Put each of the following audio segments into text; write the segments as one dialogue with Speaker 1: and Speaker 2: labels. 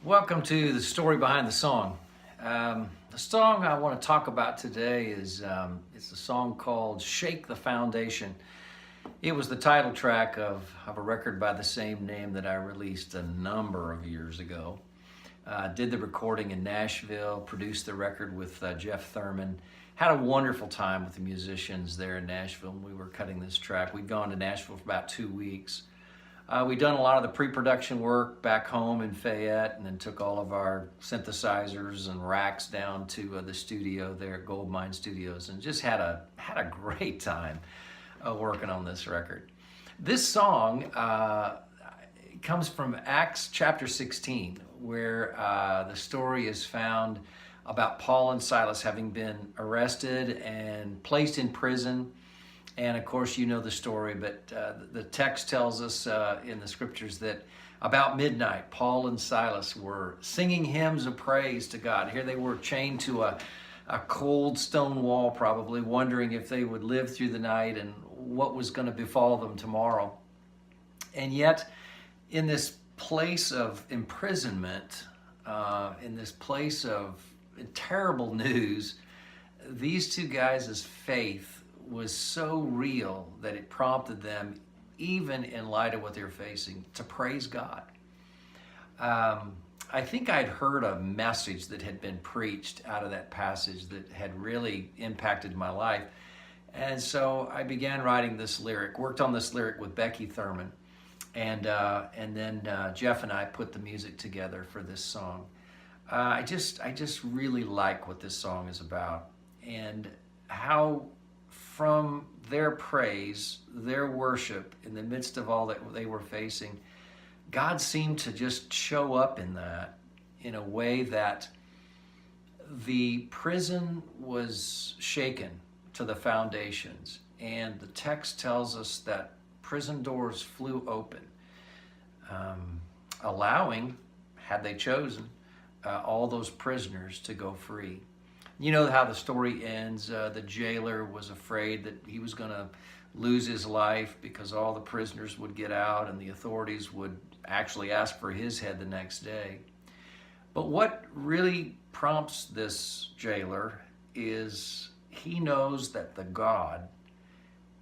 Speaker 1: Welcome to the story behind the song. The song I want to talk about today is it's a song called "Shake the Foundation." It was the title track of a record by the same name that I released a number of years ago. Did the recording in Nashville, produced the record with Jeff Thurman. Had a wonderful time with the musicians there in Nashville when we were cutting this track. We'd gone to Nashville for about 2 weeks. We'd done a lot of the pre-production work back home in Fayette, and then took all of our synthesizers and racks down to the studio there at Goldmine Studios, and just had a great time working on this record. This song comes from Acts chapter 16, where the story is found about Paul and Silas having been arrested and placed in prison. And of course, you know the story, but the text tells us in the scriptures that about midnight, Paul and Silas were singing hymns of praise to God. Here they were chained to a cold stone wall, probably wondering if they would live through the night and what was going to befall them tomorrow. And yet, in this place of imprisonment, in this place of terrible news, these two guys' faith was so real that it prompted them, even in light of what they were facing, to praise God. I think I'd heard a message that had been preached out of that passage that had really impacted my life. And so I began writing this lyric, worked on this lyric with Becky Thurman, and then Jeff and I put the music together for this song. I just really like what this song is about, and how from their praise, their worship, in the midst of all that they were facing, God seemed to just show up in that in a way that the prison was shaken to the foundations. And the text tells us that prison doors flew open, allowing, had they chosen, all those prisoners to go free. You know how the story ends. The jailer was afraid that he was going to lose his life because all the prisoners would get out and the authorities would actually ask for his head the next day. But what really prompts this jailer is he knows that the God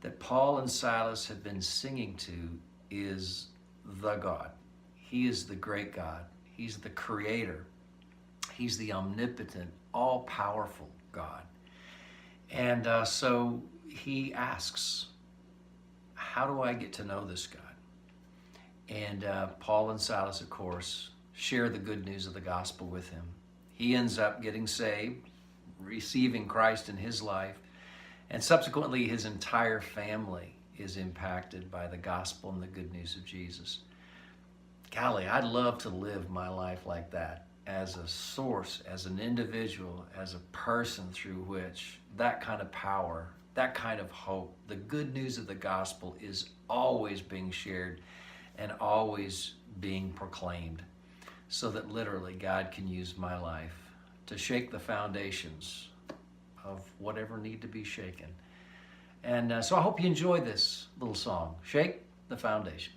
Speaker 1: that Paul and Silas have been singing to is the God. He is the great God. He's the creator. He's the omnipotent, all-powerful God. And so he asks, how do I get to know this God? And Paul and Silas, of course, share the good news of the gospel with him. He ends up getting saved, receiving Christ in his life, and subsequently his entire family is impacted by the gospel and the good news of Jesus. Golly, I'd love to live my life like that, as a source, as an individual, as a person through which that kind of power, that kind of hope, the good news of the gospel is always being shared and always being proclaimed, so that literally God can use my life to shake the foundations of whatever need to be shaken. And so I hope you enjoy this little song, Shake the Foundation.